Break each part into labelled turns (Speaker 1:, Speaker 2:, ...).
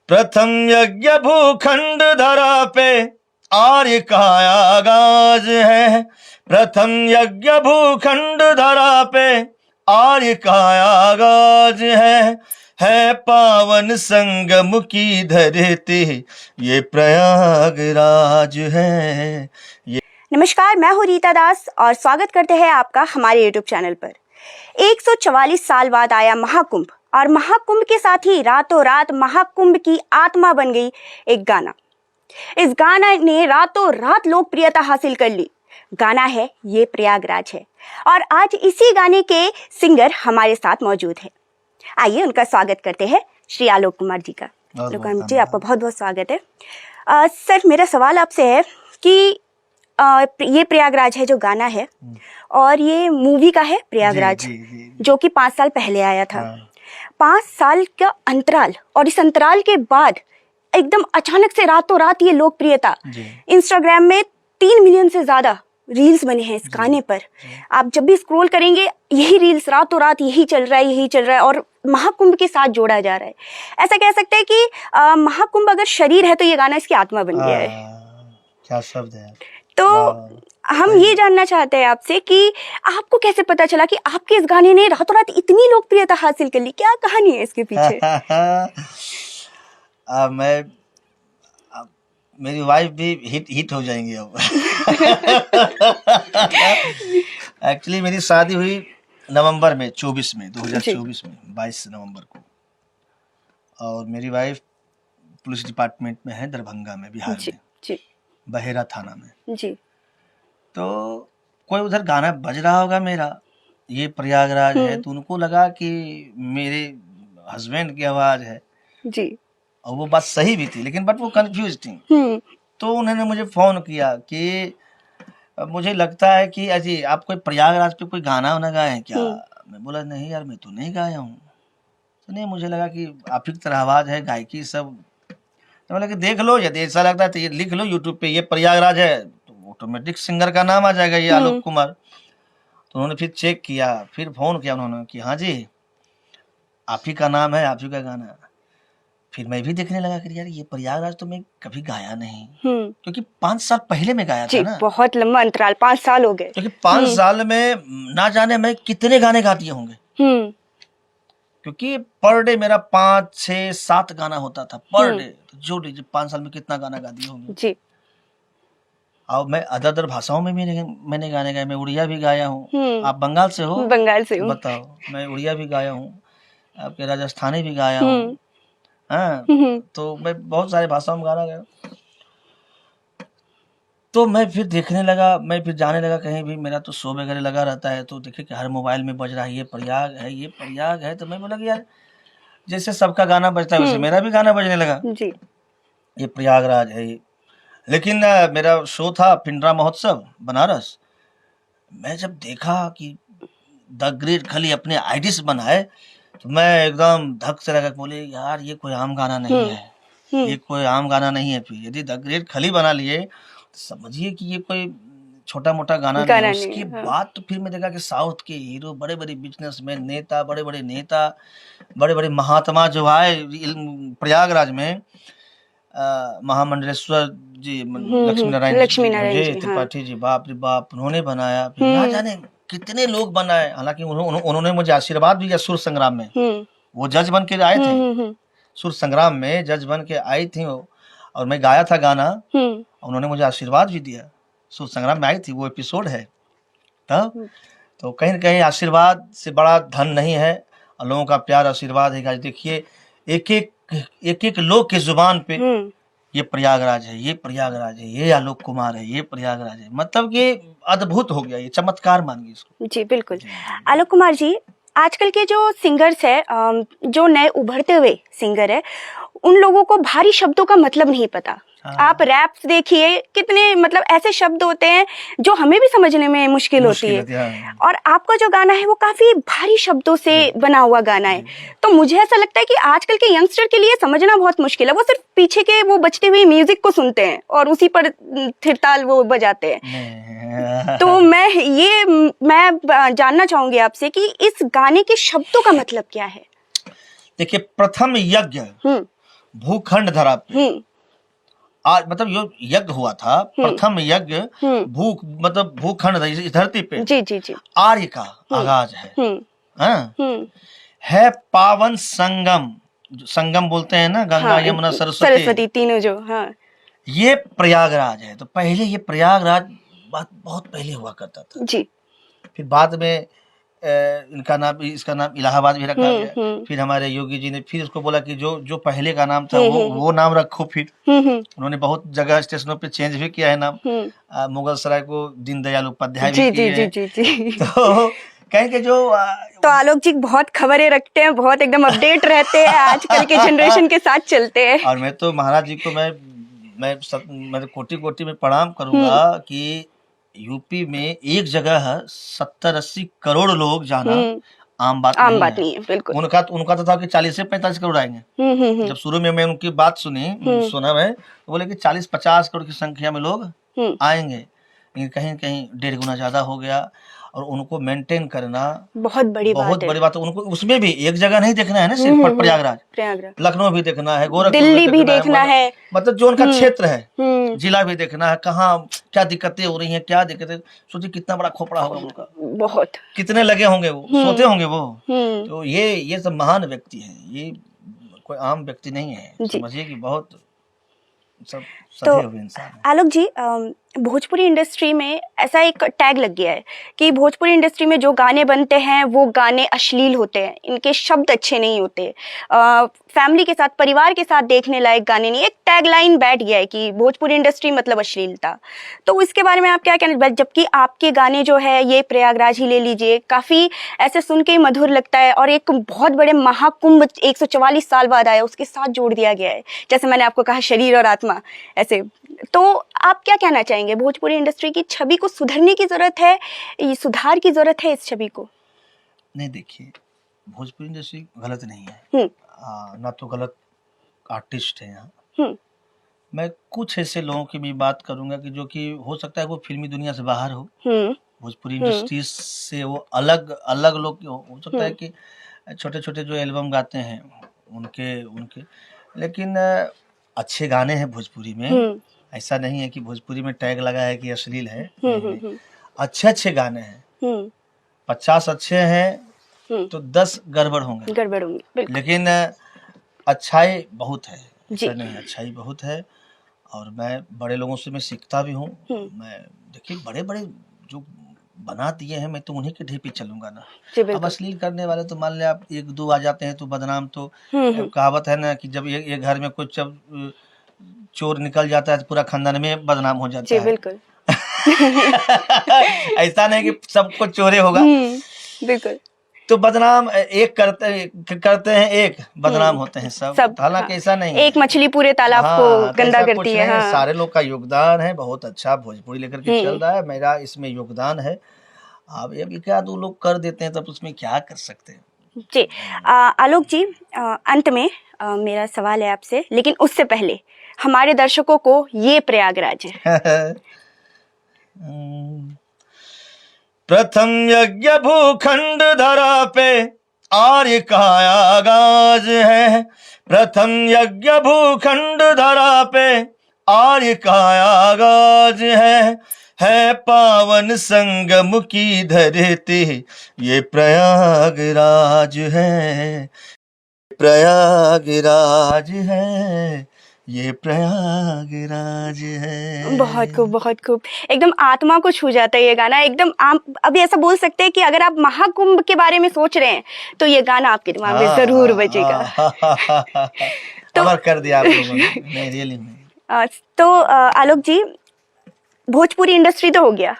Speaker 1: प्रथम यज्ञ भूखंड धरा पे आर्य का आगाज है। प्रथम यज्ञ भूखंड धरा पे आर्य का आगाज है पावन संगम की धरती ये प्रयागराज है।
Speaker 2: नमस्कार, मैं हूँ रीता दास और स्वागत करते हैं आपका हमारे YouTube चैनल पर। 144 साल बाद आया महाकुंभ और महाकुंभ के साथ ही रातों रात महाकुंभ की आत्मा बन गई एक गाना। इस गाना ने रातों रात लोकप्रियता हासिल कर ली। गाना है ये प्रयागराज है और आज इसी गाने के सिंगर हमारे साथ मौजूद हैं। आइए उनका स्वागत करते हैं, श्री आलोक कुमार जी का। आलोक कुमार जी, आपका बहुत बहुत स्वागत है। सर, मेरा सवाल आपसे है कि ये प्रयागराज है जो गाना है और ये मूवी का है प्रयागराज जो कि 5 साल पहले आया था। 5 साल का अंतराल और इस अंतराल के बाद एकदम अचानक से रातों रात ये लोकप्रियता। इंस्टाग्राम में 3 मिलियन से ज्यादा रील्स बने हैं इस गाने पर। आप जब भी स्क्रॉल करेंगे यही रील्स रातों रात यही चल रहा है और महाकुंभ के साथ जोड़ा जा रहा है। ऐसा कह सकते हैं कि महाकुंभ अगर शरीर है तो ये गाना इसकी आत्मा बन गया है।
Speaker 1: क्या शब्द है।
Speaker 2: तो हम ये जानना चाहते हैं आपसे कि आपको कैसे पता चला कि आपके इस गाने ने रातों रात इतनी लोकप्रियता हासिल कर ली? क्या कहानी है इसके पीछे?
Speaker 1: मेरी वाइफ भी हिट हो जाएंगी अब। एक्चुअली मेरी शादी हुई नवंबर में 2024 में 22 नवंबर को, और मेरी वाइफ पुलिस डिपार्टमेंट में है, दरभंगा में, बिहार में, बहेरा थाना में
Speaker 2: जी।
Speaker 1: तो कोई उधर गाना बज रहा होगा मेरा, ये प्रयागराज है, तो उनको लगा कि मेरे हस्बैंड की आवाज है
Speaker 2: जी।
Speaker 1: और वो बात सही भी थी, लेकिन बट वो कंफ्यूज थी। तो उन्होंने मुझे फोन किया कि मुझे लगता है कि अजी आप कोई प्रयागराज पे कोई गाना वाना गाए हैं क्या? मैं बोला नहीं यार, मैं तो नहीं गाया हूँ। तो नहीं, मुझे लगा कि आप ही की तरह आवाज है, गायकी सब। तो बोला कि देख लो, यदि ऐसा लगता है तो ये लिख लो यूट्यूब पे, ये प्रयागराज है, तो ऑटोमेटिक सिंगर का नाम आ जाएगा, ये आलोक कुमार। तो उन्होंने फिर चेक किया, फिर फोन किया उन्होंने कि हाँ जी आप ही का नाम है, आप ही का गाना है। फिर मैं भी देखने लगा कि यार ये प्रयागराज तो मैं कभी गाया नहीं, क्योंकि 5 साल पहले में गाया था ना।
Speaker 2: बहुत लंबा अंतराल, 5 साल हो गए।
Speaker 1: क्योंकि 5 साल में ना जाने मैं कितने गाने गा दिए होंगे, क्योंकि पर डे मेरा 5, 6, 7 गाना होता था पर डे। तो जो 5 साल में कितना गाना गा दिए होंगे
Speaker 2: जी।
Speaker 1: और मैं अदर भाषाओं में भी मैंने गाने गाए। मैं उड़िया भी गाया हूँ। आप बंगाल से हो?
Speaker 2: बंगाल से हूँ।
Speaker 1: बताओ, मैं उड़िया भी गाया हूँ, आपके राजस्थानी भी गाया हूँ। हाँ, तो मैं बहुत सारे भाषाओं में गाना गाया। तो मैं फिर देखने लगा, मैं फिर जाने लगा कहीं भी, मेरा तो शो वगैरह लगा रहता है, तो देखे कि हर मोबाइल में बज रहा है ये प्रयाग है, ये प्रयाग है। तो मैं बोला कि यार जैसे सबका गाना बजता है वैसे मेरा भी गाना बजने लगा
Speaker 2: जी।
Speaker 1: ये प्रयागराज है ये। लेकिन मेरा शो था पिंडरा महोत्सव बनारस। मैं जब देखा कि द ग्रेट खली अपने आईडीज बनाए, तो मैं एकदम धक से लगा, बोले यार ये कोई आम गाना नहीं है, ये कोई आम गाना नहीं है। फिर यदि द ग्रेट खली बना लिए तो समझिए कि ये कोई छोटा मोटा गाना नहीं है। उसके बाद तो फिर मैं देखा कि साउथ के हीरो, बड़े बड़े बिजनेसमैन, नेता, बड़े बड़े नेता, बड़े बड़े महात्मा जो आए प्रयागराज में, महामंडलेश्वर जी, लक्ष्मी नारायण त्रिपाठी जी, बाप रे बाप, उन्होंने बनाया। फिर ना जाने कितने लोग बनाए। हालांकि उन्होंने मुझे आशीर्वाद भी दिया सुर संग्राम में। वो जज बन के आए थे, सुर संग्राम में जज बन के आई थी वो, और मैं गाया था गाना, उन्होंने मुझे आशीर्वाद भी दिया। सुर संग्राम में आई थी, वो एपिसोड है तब। तो कहीं न कहीं आशीर्वाद से बड़ा धन नहीं है, और लोगों का प्यार आशीर्वाद है। देखिए एक एक लोग के जुबान पे ये प्रयागराज है, ये प्रयागराज है, ये आलोक कुमार है, ये प्रयागराज है। मतलब ये अद्भुत हो गया, ये चमत्कार मानिए इसको।
Speaker 2: जी बिल्कुल। आलोक कुमार जी, आजकल के जो सिंगर्स है, जो नए उभरते हुए सिंगर है, उन लोगों को भारी शब्दों का मतलब नहीं पता। आप रैप्स देखिए, कितने मतलब ऐसे शब्द होते हैं जो हमें भी समझने में मुश्किल होती है। और आपका जो गाना है वो काफी भारी शब्दों से बना हुआ गाना है। तो मुझे ऐसा लगता है कि आजकल के यंगस्टर के लिए समझना बहुत मुश्किल है। वो सिर्फ पीछे के वो बजते हुए म्यूजिक को सुनते हैं और उसी पर थिरताल वो बजाते हैं। तो मैं जानना चाहूंगी आपसे कि इस गाने के शब्दों का मतलब क्या है?
Speaker 1: देखिए, प्रथम यज्ञ भूखंड धरा पे आज मतलब यो यज्ञ हुआ था, प्रथम यज्ञ भूख मतलब भूखंड इस धरती पे
Speaker 2: जी जी जी
Speaker 1: आर्य का आगाज है। हाँ? है पावन संगम, जो संगम बोलते हैं ना, गंगा यमुना सरस्वती
Speaker 2: तीनों जो, हाँ,
Speaker 1: ये प्रयागराज है। तो पहले ये प्रयागराज बहुत पहले हुआ करता था
Speaker 2: जी।
Speaker 1: फिर बाद में इसका नाम इलाहाबाद भी रखा गया। फिर हमारे योगी जी ने फिर उसको बोला कि जो पहले का नाम था वो नाम रखो। फिर उन्होंने बहुत जगह स्टेशनों पे चेंज भी किया है नाम। मुगल सराय को दीनदयाल उपाध्याय भी किए हैं। तो कहें कि जो
Speaker 2: तो आलोक जी बहुत खबरें रखते हैं, बहुत एकदम अपडेट रहते हैं, आजकल के जनरेशन के साथ चलते हैं।
Speaker 1: और मैं तो महाराज जी को मैं कोटि में प्रणाम करूंगा कि यूपी में एक जगह 70-80 करोड़ लोग जाना आम बात नहीं है। बिल्कुल। उनका तो था कि 40 से 45 करोड़ आएंगे। जब शुरू में मैं उनकी बात सुना मैं, तो बोले कि 40-50 करोड़ की संख्या में लोग आएंगे, लेकिन कहीं कहीं 1.5 गुना ज्यादा हो गया। और उनको मेंटेन करना बहुत बड़ी बात है। उनको उसमें भी एक जगह नहीं देखना है ना, सिर्फ प्रयागराज, लखनऊ भी देखना है, गोरखपुर
Speaker 2: दिल्ली भी देखना है,
Speaker 1: मतलब जो उनका क्षेत्र है, जिला भी देखना है, कहाँ क्या दिक्कतें हो रही हैं, क्या दिक्कतें। सोचिए कितना बड़ा खोपड़ा होगा उनका, बहुत कितने लगे होंगे वो, सोते होंगे वो। तो ये सब महान व्यक्ति है, ये कोई आम व्यक्ति नहीं है। समझिए कि बहुत सब
Speaker 2: तो आलोक जी, भोजपुरी इंडस्ट्री में ऐसा एक टैग लग गया है कि भोजपुरी इंडस्ट्री में जो गाने बनते हैं वो गाने अश्लील होते हैं, इनके शब्द अच्छे नहीं होते, फैमिली के साथ, परिवार के साथ देखने लायक गाने नहीं। एक टैग लाइन बैठ गया है कि भोजपुरी इंडस्ट्री मतलब अश्लीलता। तो इसके बारे में आप क्या कहना, जबकि आपके गाने जो है, ये प्रयागराज ही ले लीजिए, काफ़ी ऐसे सुन के ही मधुर लगता है, और एक बहुत बड़े महाकुंभ 144 साल बाद आया, उसके साथ जोड़ दिया गया है, जैसे मैंने आपको कहा शरीर और आत्मा ऐसे। तो आप क्या कहना चाहेंगे, भोजपुरी इंडस्ट्री की छवि को सुधरने की जरूरत है, सुधार की जरूरत है इस छवि को?
Speaker 1: नहीं, देखिए, भोजपुरी इंडस्ट्री गलत नहीं है, ना तो गलत आर्टिस्ट है यहाँ। मैं कुछ ऐसे लोगों की भी बात करूंगा कि जो कि हो सकता है वो फिल्मी दुनिया से बाहर हो, भोजपुरी इंडस्ट्री से वो अलग लोग हो सकता है कि छोटे छोटे जो एल्बम गाते हैं उनके लेकिन अच्छे गाने हैं भोजपुरी में। ऐसा नहीं है कि भोजपुरी में टैग लगा है कि अश्लील है। अच्छे गाने हैं, 50 अच्छे हैं तो 10 गड़बड़ होंगे, लेकिन अच्छाई बहुत है, ऐसा नहीं, अच्छाई बहुत है। और मैं बड़े लोगों से मैं सीखता भी हूँ। मैं देखिए बड़े जो बना दिए हैं, मैं तो उन्हीं के ढेर पे चलूंगा ना। अब अश्लील करने वाले तो मान ले आप 1-2 आ जाते हैं तो बदनाम। तो कहावत है ना कि जब ये घर में कुछ चोर निकल जाता है तो पूरा खानदान में बदनाम हो जाता है। बिल्कुल। ऐसा नहीं कि सबको चोरे होगा, बिल्कुल। तो बदनाम एक करते हैं, एक बदनाम होते हैं सब। हालांकि ऐसा नहीं, एक मछली पूरे तालाब को गंदा करती है। सारे लोग का योगदान है, बहुत अच्छा भोजपुरी लेकर के चल रहा है, मेरा इसमें योगदान है। अब ये भी क्या 2 लोग कर देते हैं तब उसमें क्या कर सकते हैं। जी आलोक जी, अंत में मेरा सवाल है आपसे, लेकिन उससे पहले हमारे दर्शकों को ये प्रयागराज है। प्रथम यज्ञ भूखंड धरा पे आर्य का आगाज है। प्रथम यज्ञ भूखंड धरा पे आर्य का आगाज है पावन संगम की धरती ये प्रयागराज है, प्रयागराज है, ये प्रयागराज है। बहुत खूब, एकदम आत्मा को छू जाता है ये गाना एकदम। आप अभी ऐसा बोल सकते हैं कि अगर आप महाकुंभ के बारे में सोच रहे हैं तो ये गाना आपके दिमाग में जरूर बजेगा। तो कर दिया आप लोगों ने, नहीं रियली में। तो आलोक जी, भोजपुरी इंडस्ट्री तो हो गया,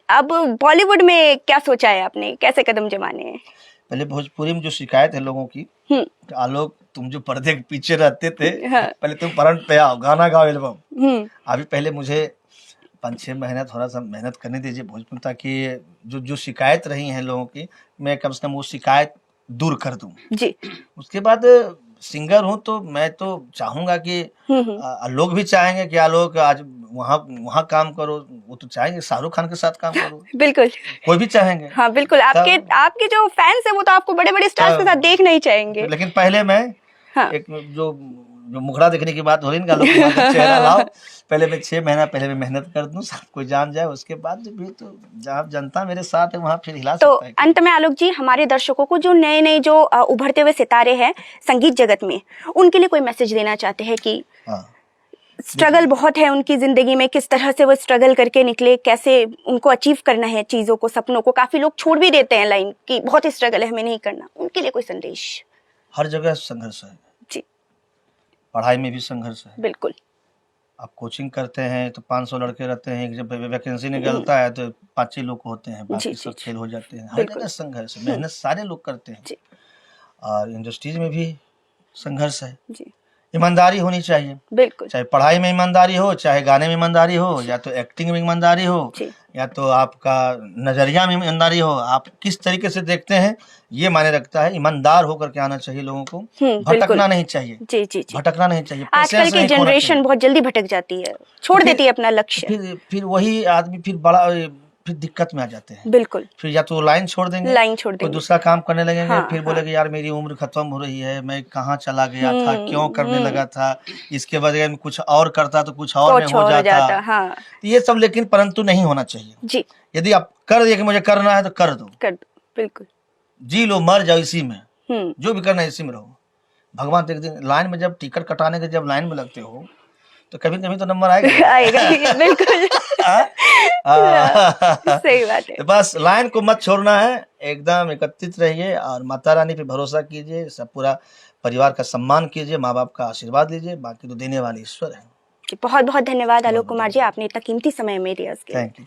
Speaker 1: अब बॉलीवुड में क्या सोचा है आपने, कैसे कदम जमाने हैं? पहले भोजपुरी में जो शिकायत है लोगों की, आलोक तुम जो पर्दे के पीछे रहते थे, पहले तुम फ्रंट पे आओ, गाना गाओ, एल्बम। अभी पहले मुझे 5-6 महीना थोड़ा सा मेहनत करने दीजिए भोजपुरी, ताकि जो शिकायत रही है लोगों की, मैं कम से कम वो शिकायत दूर कर दूं जी। उसके बाद सिंगर हूँ तो मैं तो चाहूंगा कि लोग भी चाहेंगे कि आलोक आज वहाँ काम करो, वो तो चाहेंगे शाहरुख खान के साथ काम करो। बिल्कुल, कोई भी चाहेंगे। हाँ बिल्कुल, आपके जो फैंस है वो तो आपको बड़े बड़े स्टार्स के साथ देखना ही चाहेंगे। लेकिन पहले मैं एक जो जो मुखड़ा देखने की बात हो रही है ना, चेहरा लाओ, पहले मैं 6 महीना पहले मैं मेहनत कर दूं, सब कोई जान जाए, उसके बाद भी तो जहाँ जनता मेरे साथ है वहाँ फिर हिला
Speaker 2: तो
Speaker 1: सकता है।
Speaker 2: अंत में आलोक जी, हमारे दर्शकों को जो नए नए जो उभरते हुए सितारे हैं संगीत जगत में, उनके लिए कोई मैसेज देना चाहते हैं कि
Speaker 1: हाँ,
Speaker 2: स्ट्रगल बहुत है उनकी जिंदगी में, किस तरह से वो स्ट्रगल करके निकले, कैसे उनको अचीव करना है चीजों को, सपनों को। काफी लोग छोड़ भी देते हैं लाइन की, बहुत स्ट्रगल है, हमें नहीं करना। उनके लिए कोई संदेश?
Speaker 1: हर जगह संघर्ष है
Speaker 2: जी,
Speaker 1: पढ़ाई में भी संघर्ष है।
Speaker 2: बिल्कुल।
Speaker 1: आप कोचिंग करते हैं तो 500 लड़के रहते हैं, जब वैकेंसी निकलता है तो 5 ही लोग होते हैं,
Speaker 2: जी,
Speaker 1: बाकी
Speaker 2: जी,
Speaker 1: सब
Speaker 2: जी।
Speaker 1: फेल हो जाते हैं। हर
Speaker 2: बिल्कुल।
Speaker 1: जगह संघर्ष है, मेहनत सारे लोग करते हैं।
Speaker 2: जी,
Speaker 1: और इंडस्ट्रीज में भी संघर्ष है।
Speaker 2: जी,
Speaker 1: ईमानदारी होनी चाहिए,
Speaker 2: बिल्कुल।
Speaker 1: चाहे पढ़ाई में ईमानदारी हो, चाहे गाने में ईमानदारी हो, या तो एक्टिंग में ईमानदारी हो,
Speaker 2: जी,
Speaker 1: या तो आपका नजरिया में ईमानदारी हो। आप किस तरीके से देखते हैं ये मायने रखता है। ईमानदार होकर के आना चाहिए लोगों को,
Speaker 2: बिल्कुल।
Speaker 1: भटकना नहीं चाहिए।
Speaker 2: जी, जी, जी।
Speaker 1: भटकना नहीं चाहिए।
Speaker 2: आजकल
Speaker 1: patience
Speaker 2: की
Speaker 1: नहीं खोना
Speaker 2: जनरेशन
Speaker 1: चाहिए।
Speaker 2: बहुत जल्दी भटक जाती है, छोड़
Speaker 1: फिर-
Speaker 2: देती है अपना लक्ष्य।
Speaker 1: फिर वही आदमी फिर दिक्कत में आ जाते हैं।
Speaker 2: बिल्कुल,
Speaker 1: फिर या तो लाइन छोड़ देंगे,
Speaker 2: लाइन छोड़
Speaker 1: कोई
Speaker 2: देंगे।
Speaker 1: दूसरा काम करने लगेंगे,
Speaker 2: हाँ,
Speaker 1: फिर
Speaker 2: हाँ।
Speaker 1: बोलेंगे यार मेरी उम्र खत्म हो रही है, मैं कहाँ चला गया था, क्यों करने लगा था, इसके बजाय में कुछ और करता तो कुछ और में
Speaker 2: कुछ
Speaker 1: हो
Speaker 2: और हो
Speaker 1: जाता।
Speaker 2: जाता, हाँ।
Speaker 1: तो ये सब लेकिन परंतु नहीं होना चाहिए।
Speaker 2: जी,
Speaker 1: यदि आप कर दिए कि मुझे करना है तो कर दो,
Speaker 2: कर दो, बिल्कुल।
Speaker 1: जी लो, मर जाओ इसी में,
Speaker 2: हम्म,
Speaker 1: जो भी करना है इसी में रहो। भगवान तो एक दिन लाइन में, जब टिकट कटाने के जब लाइन में लगते हो तो कभी कभी तो नंबर आएगा।
Speaker 2: आएगा, बिल्कुल। सही बात है।
Speaker 1: तो बस लाइन को मत छोड़ना है, एकदम एकत्रित रहिए और माता रानी पे भरोसा कीजिए, सब पूरा परिवार का सम्मान कीजिए, माँ बाप का आशीर्वाद लीजिए, बाकी तो देने वाले ईश्वर है।
Speaker 2: बहुत बहुत धन्यवाद आलोक कुमार जी, आपने इतना कीमती समय में दिया उसके लिए।
Speaker 1: Thank you.